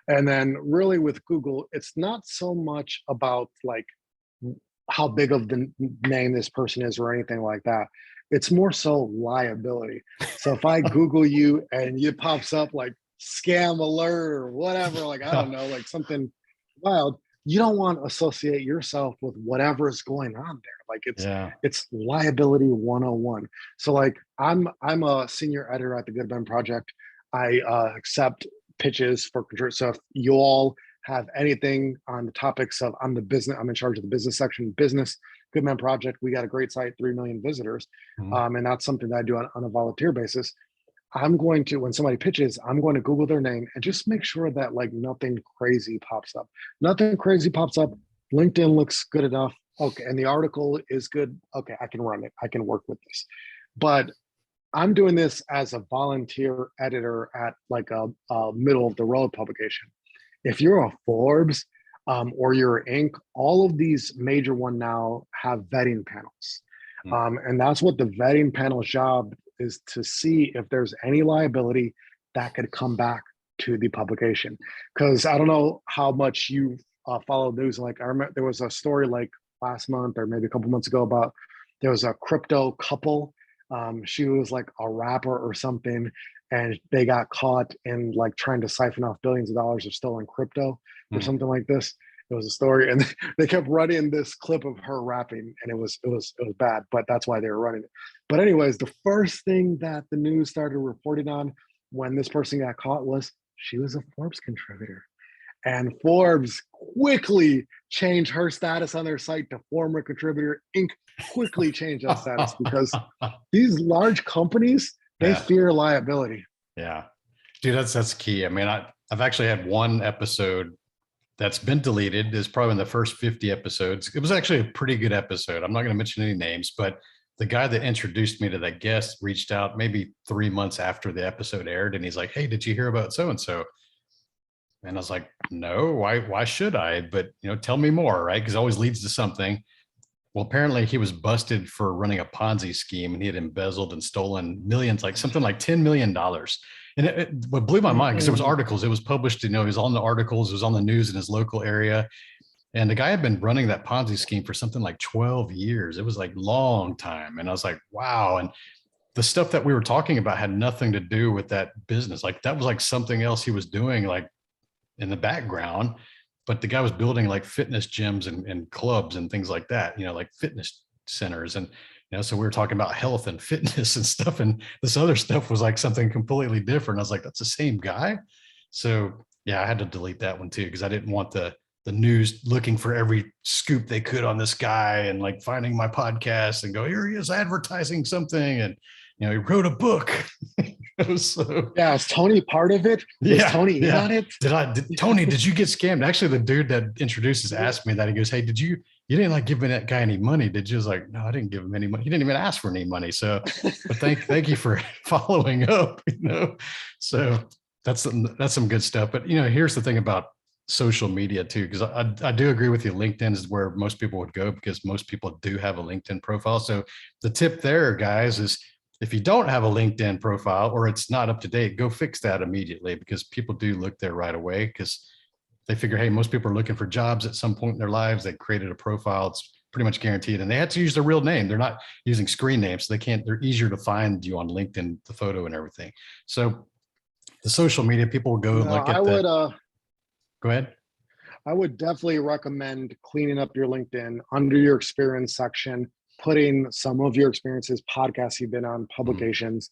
And then really with Google, it's not so much about like how big of the name this person is or anything like that. It's more so liability. So if I Google you and it pops up like scam alert or whatever, like, I don't know, like something wild, you don't want to associate yourself with whatever is going on there. Like it's liability 101. So like I'm a senior editor at the Good Men Project. I accept pitches for control. So if you all have anything on the topics of, I'm in charge of the business section, business, Good Men Project. We got a great site, 3 million visitors. Mm-hmm. And that's something that I do on a volunteer basis. I'm going to, when somebody pitches, I'm going to Google their name and just make sure that like nothing crazy pops up. Nothing crazy pops up. LinkedIn looks good enough. Okay. And the article is good. Okay. I can run it. I can work with this. But I'm doing this as a volunteer editor at like a middle of the road publication. If you're a Forbes or you're Inc., all of these major ones now have vetting panels. And that's what the vetting panel's job is, to see if there's any liability that could come back to the publication. Because I don't know how much you follow news. Like I remember there was a story like last month or maybe a couple months ago about there was a crypto couple. She was like a rapper or something, and they got caught in like trying to siphon off billions of dollars of stolen crypto or something like this. It was a story, and they kept running this clip of her rapping, and it was bad, but that's why they were running it. But anyways, the first thing that the news started reporting on when this person got caught was she was a Forbes contributor. And Forbes quickly changed her status on their site to former contributor. Inc. quickly changed that status because these large companies, they fear liability. Yeah. Dude, that's key. I mean, I've actually had one episode that's been deleted. It's probably in the first 50 episodes. It was actually a pretty good episode. I'm not going to mention any names, but the guy that introduced me to that guest reached out maybe 3 months after the episode aired. And he's like, hey, did you hear about so-and-so? And I was like, no, why should I? But, tell me more, right? Because it always leads to something. Well, apparently he was busted for running a Ponzi scheme, and he had embezzled and stolen millions, like something like $10 million. And what blew my mind, because it was articles, it was published, it was on the articles, it was on the news in his local area. And the guy had been running that Ponzi scheme for something like 12 years. It was like long time. And I was like, wow. And the stuff that we were talking about had nothing to do with that business. Like that was like something else he was doing, like in the background, but the guy was building like fitness gyms and clubs and things like that, like fitness centers. And, so we were talking about health and fitness and stuff. And this other stuff was like something completely different. I was like, that's the same guy. So yeah, I had to delete that one too, because I didn't want the news looking for every scoop they could on this guy and like finding my podcast and go, here he is advertising something. And, he wrote a book. So, yeah, is Tony part of it? Was Tony in on it? Tony, did you get scammed? Actually, the dude that introduces asked me that. He goes, hey, you didn't like give that guy any money, did you? I was like, no, I didn't give him any money. He didn't even ask for any money. So, but thank you for following up, So that's some good stuff. But, here's the thing about social media too, because I do agree with you. LinkedIn is where most people would go because most people do have a LinkedIn profile. So the tip there, guys, is if you don't have a LinkedIn profile or it's not up to date, go fix that immediately, because people do look there right away because they figure, hey, most people are looking for jobs at some point in their lives. They created a profile. It's pretty much guaranteed. And they had to use their real name. They're not using screen names. So they're easier to find you on LinkedIn, the photo and everything. So the social media, people will go and look at that. Go ahead. I would definitely recommend cleaning up your LinkedIn under your experience section, putting some of your experiences, podcasts you've been on, publications.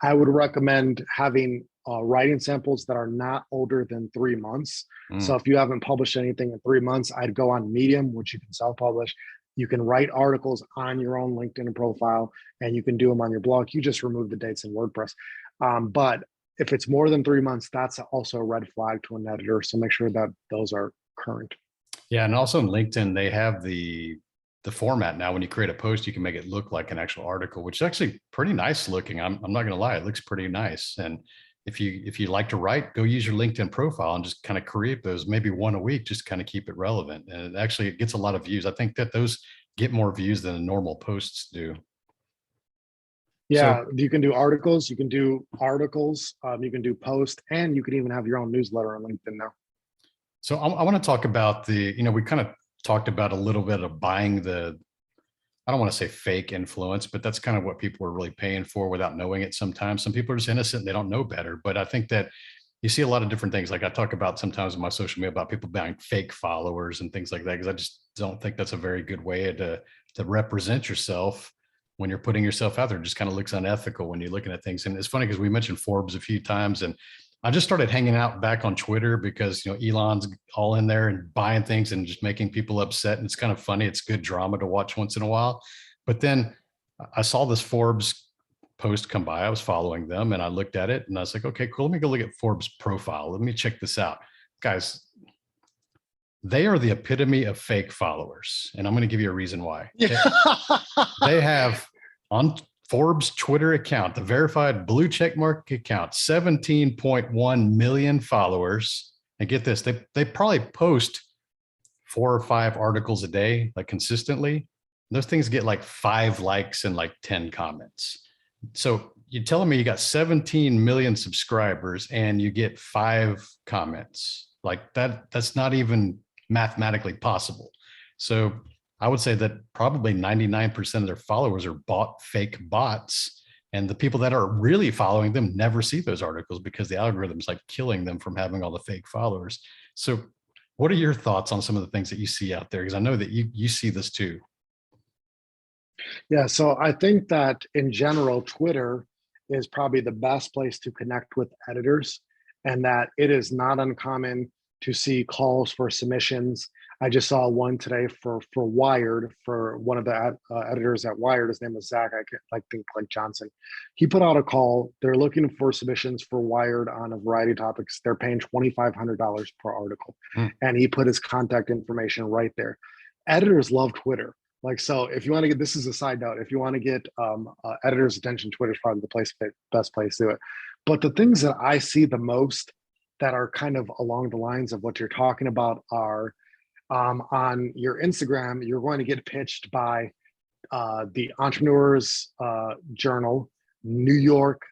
I would recommend having writing samples that are not older than 3 months. So if you haven't published anything in 3 months, I'd go on Medium, which you can self-publish. You can write articles on your own LinkedIn profile, and you can do them on your blog. You just remove the dates in WordPress. But if it's more than 3 months, that's also a red flag to an editor. So make sure that those are current. Yeah, and also in LinkedIn, they have the format now. When you create a post, you can make it look like an actual article, which is actually pretty nice looking. I'm not going to lie, it looks pretty nice. And if you like to write, go use your LinkedIn profile and just kind of create those, maybe one a week, just kind of keep it relevant. And it gets a lot of views. I think that those get more views than normal posts do. Yeah, so, you can do articles, you can do posts, and you can even have your own newsletter on LinkedIn now. So I want to talk about we kind of talked about a little bit of buying I don't want to say fake influence, but that's kind of what people are really paying for without knowing it sometimes. Some people are just innocent. They don't know better. But I think that you see a lot of different things. Like I talk about sometimes in my social media about people buying fake followers and things like that, because I just don't think that's a very good way to represent yourself when you're putting yourself out there. It just kind of looks unethical when you're looking at things. And it's funny because we mentioned Forbes a few times, and I just started hanging out back on Twitter because, Elon's all in there and buying things and just making people upset. And it's kind of funny. It's good drama to watch once in a while. But then I saw this Forbes post come by. I was following them and I looked at it and I was like, okay, cool. Let me go look at Forbes' profile. Let me check this out. Guys, they are the epitome of fake followers. And I'm going to give you a reason why. They have on Forbes Twitter account, the verified blue check mark account, 17.1 million followers. And get this, they probably post 4 or 5 articles a day, like consistently. Those things get like 5 likes and like 10 comments. So you're telling me you got 17 million subscribers and you get 5 comments like that? That's not even mathematically possible. So I would say that probably 99% of their followers are fake bots And the people that are really following them never see those articles because the algorithm's like killing them from having all the fake followers. So what are your thoughts on some of the things that you see out there? Because I know that you see this too. Yeah, so I think that in general, Twitter is probably the best place to connect with editors, and that it is not uncommon to see calls for submissions. I just saw one today for Wired, for one of the editors at Wired. His name is Zach. I think like Johnson. He put out a call. They're looking for submissions for Wired on a variety of topics. They're paying $2,500 per article, and he put his contact information right there. Editors love Twitter. Like, so if you want to get, this is a side note, if you want to get editors' attention, Twitter is probably the best place to do it. But the things that I see the most that are kind of along the lines of what you're talking about are on your Instagram, you're going to get pitched by the Entrepreneurs Journal, New York,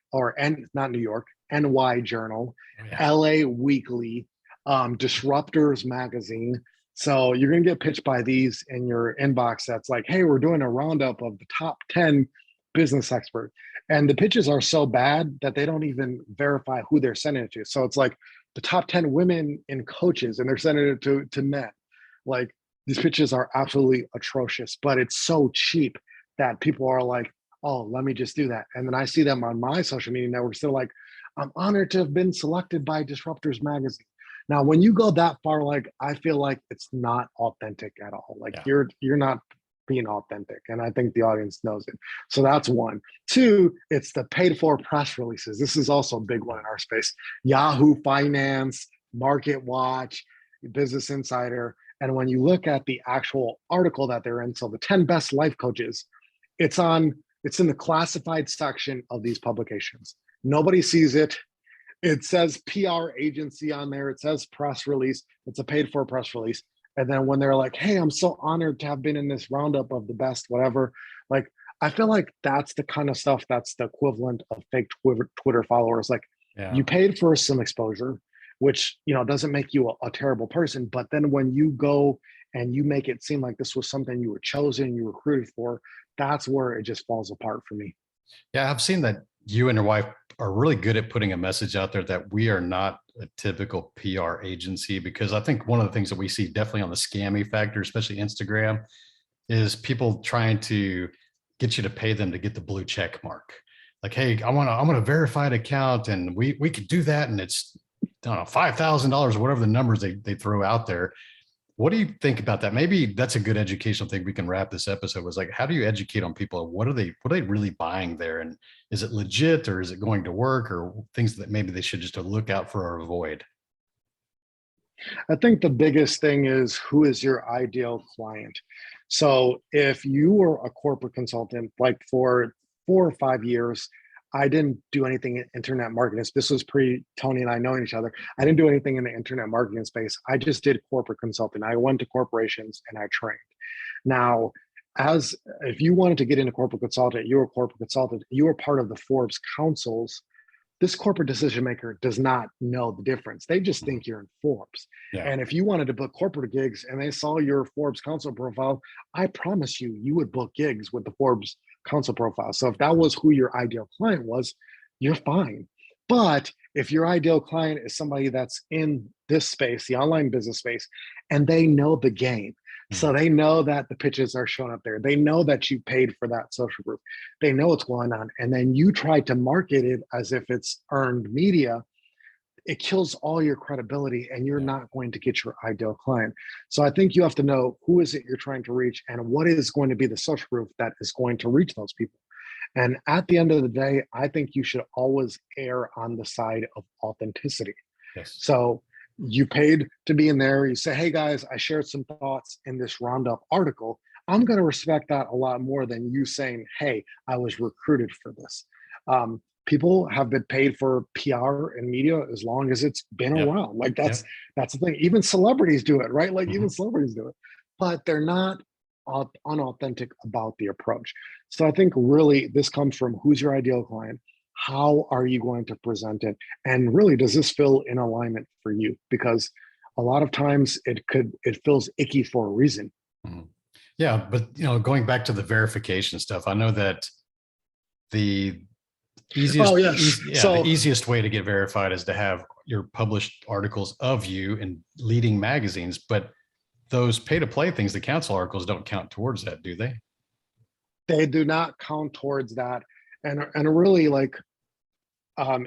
not New York, NY Journal, LA Weekly, Disruptors Magazine. So you're going to get pitched by these in your inbox. That's like, hey, we're doing a roundup of the top 10 business experts. And the pitches are so bad that they don't even verify who they're sending it to. So it's like the top 10 women in coaches, and they're sending it to men. Like, these pitches are absolutely atrocious, but it's so cheap that people are like, oh, let me just do that. And then I see them on my social media networks. They're like, I'm honored to have been selected by Disruptors Magazine. Now, when you go that far, like, I feel like it's not authentic at all. Like, you're not being authentic, and I think the audience knows it. So that's one. Two, it's the paid for press releases. This is also a big one in our space. Yahoo Finance, Market Watch, Business Insider. And when you look at the actual article that they're in, so the 10 best life coaches, it's in the classified section of these publications. Nobody sees it. It says PR agency on there. It says press release. It's a paid for press release. And then when they're like, hey, I'm so honored to have been in this roundup of the best, whatever, like, I feel like that's the kind of stuff that's the equivalent of fake Twitter followers. Like, you paid for some exposure, which, doesn't make you a terrible person. But then when you go and you make it seem like this was something you were chosen, you recruited for, that's where it just falls apart for me. Yeah, I've seen that you and your wife are really good at putting a message out there that we are not a typical PR agency, because I think one of the things that we see definitely on the scammy factor, especially Instagram, is people trying to get you to pay them to get the blue check mark. Like, hey, I want a verified account, and we could do that, and it's, I don't know, $5,000 or whatever the numbers they throw out there. What do you think about that? Maybe that's a good educational thing. We can wrap this episode was like, how do you educate on people? What are they really buying there? And is it legit, or is it going to work, or things that maybe they should just look out for or avoid? I think the biggest thing is, who is your ideal client? So if you were a corporate consultant, like for 4 or 5 years, I didn't do anything in internet marketing. This was pre Tony and I knowing each other. I didn't do anything in the internet marketing space. I just did corporate consulting. I went to corporations and I trained. Now, if you wanted to get into corporate consultant, you were a corporate consultant, you were part of the Forbes Councils. This corporate decision maker does not know the difference. They just think you're in Forbes. Yeah. And if you wanted to book corporate gigs and they saw your Forbes Council profile, I promise you would book gigs with the Forbes Council profile. So if that was who your ideal client was, you're fine. But if your ideal client is somebody that's in this space, the online business space, and they know the game, so they know that the pitches are showing up there, they know that you paid for that social group, they know what's going on, and then you try to market it as if it's earned media, it kills all your credibility, and you're not going to get your ideal client. So I think you have to know, who is it you're trying to reach, and what is going to be the social group that is going to reach those people. And at the end of the day, I think you should always err on the side of authenticity. Yes. So you paid to be in there. You say, hey guys, I shared some thoughts in this roundup article. I'm going to respect that a lot more than you saying, hey, I was recruited for this. People have been paid for PR and media as long as it's been around. Like that's the thing. Even celebrities do it, right? Like even celebrities do it, but they're not unauthentic about the approach. So I think really this comes from, who's your ideal client? How are you going to present it? And really, does this feel in alignment for you? Because a lot of times it feels icky for a reason. Yeah, but going back to the verification stuff, I know that the Oh, yes. The easiest way to get verified is to have your published articles of you in leading magazines, but those pay to play things, the council articles don't count towards that, do they? They do not count towards that. And really, like,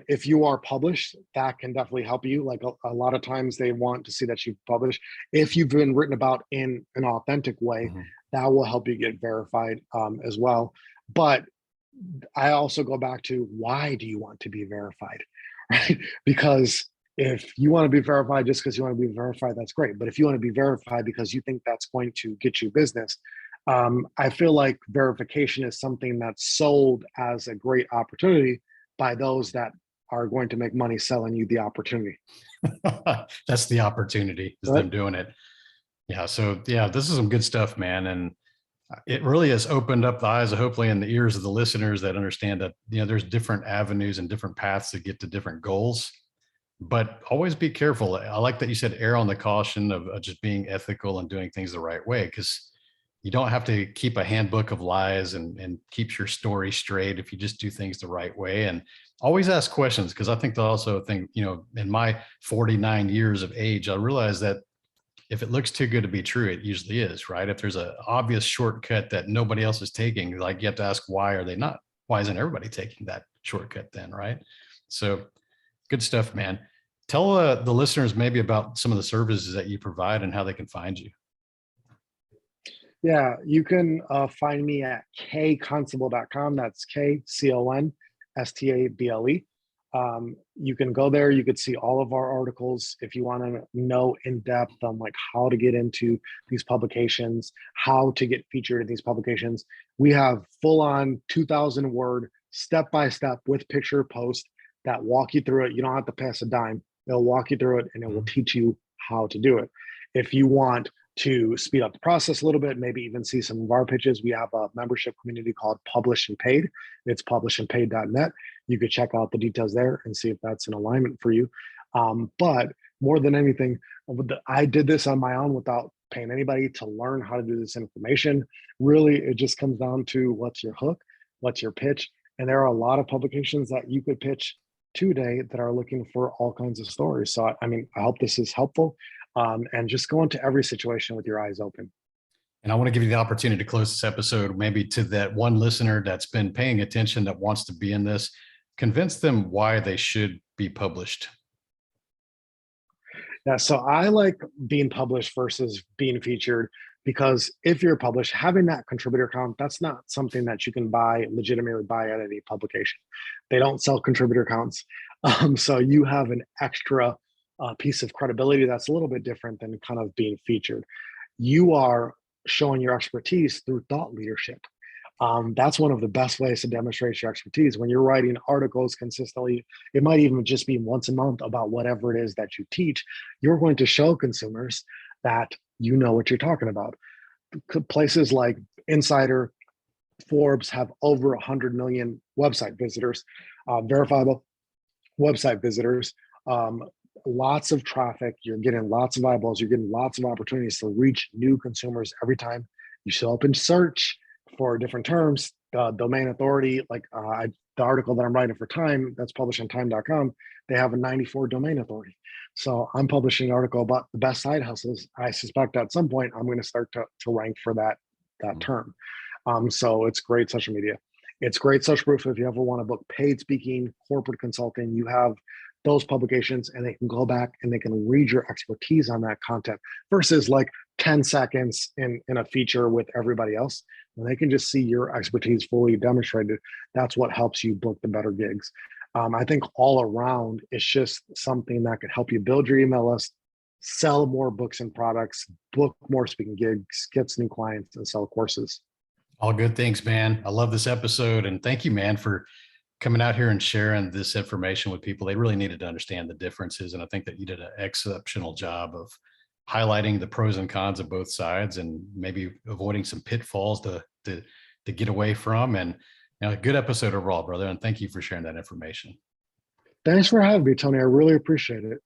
if you are published, that can definitely help you. Like a lot of times they want to see that you've published. If you've been written about in an authentic way, that will help you get verified as well. But I also go back to, why do you want to be verified? Right? Because if you want to be verified just because you want to be verified, that's great. But if you want to be verified because you think that's going to get you business, I feel like verification is something that's sold as a great opportunity by those that are going to make money selling you the opportunity. That's the opportunity, is them doing it. Yeah. So yeah, this is some good stuff, man. And it really has opened up the eyes, hopefully, and the ears of the listeners that understand that, there's different avenues and different paths to get to different goals, but always be careful. I like that you said err on the caution of just being ethical and doing things the right way, because you don't have to keep a handbook of lies and keep your story straight if you just do things the right way. And always ask questions, because I think in my 49 years of age, I realized that if it looks too good to be true, it usually is, right? If there's an obvious shortcut that nobody else is taking, like, you have to ask, why are they not? Why isn't everybody taking that shortcut then, right? So good stuff, man. Tell the listeners maybe about some of the services that you provide and how they can find you. Yeah, you can find me at kconstable.com. That's KCONSTABLE. You can go there. You could see all of our articles if you want to know in depth on like how to get into these publications, how to get featured in these publications. We have full on 2,000 word step by step with picture post that walk you through it. You don't have to pass a dime. They'll walk you through it and it will teach you how to do it. If you want to speed up the process a little bit, maybe even see some of our pitches, we have a membership community called Publish and Paid. It's publishandpaid.net. You could check out the details there and see if that's an alignment for you. But more than anything, I did this on my own without paying anybody to learn how to do this information. Really, it just comes down to, what's your hook, what's your pitch, and there are a lot of publications that you could pitch today that are looking for all kinds of stories. So, I mean, I hope this is helpful. And just go into every situation with your eyes open. And I want to give you the opportunity to close this episode, maybe to that one listener that's been paying attention, that wants to be in this. Convince them why they should be published. Yeah, so I like being published versus being featured, because if you're published, having that contributor account, that's not something that you can legitimately buy at any publication. They don't sell contributor accounts. So you have an extra piece of credibility that's a little bit different than kind of being featured. You are showing your expertise through thought leadership. That's one of the best ways to demonstrate your expertise. When you're writing articles consistently, it might even just be once a month about whatever it is that you teach. You're going to show consumers that you know what you're talking about. Places like Insider, Forbes have over 100 million website visitors, verifiable website visitors. Lots of traffic, you're getting lots of eyeballs, you're getting lots of opportunities to reach new consumers every time you show up in search for different terms. Domain authority, like the article that I'm writing for Time, that's published on time.com, they have a 94 domain authority. So I'm publishing an article about the best side hustles. I suspect at some point I'm going to start to rank for that term. So it's great social media. It's great social proof. If you ever want to book paid speaking, corporate consulting, you have those publications and they can go back and they can read your expertise on that content versus like 10 seconds in a feature with everybody else. When they can just see your expertise fully demonstrated, that's what helps you book the better gigs. I think all around, it's just something that could help you build your email list, sell more books and products, book more speaking gigs, get some new clients, and sell courses. All good things, man. I love this episode. And thank you, man, for coming out here and sharing this information with people. They really needed to understand the differences. And I think that you did an exceptional job of highlighting the pros and cons of both sides and maybe avoiding some pitfalls to get away from. And a good episode overall, brother. And thank you for sharing that information. Thanks for having me, Tony. I really appreciate it.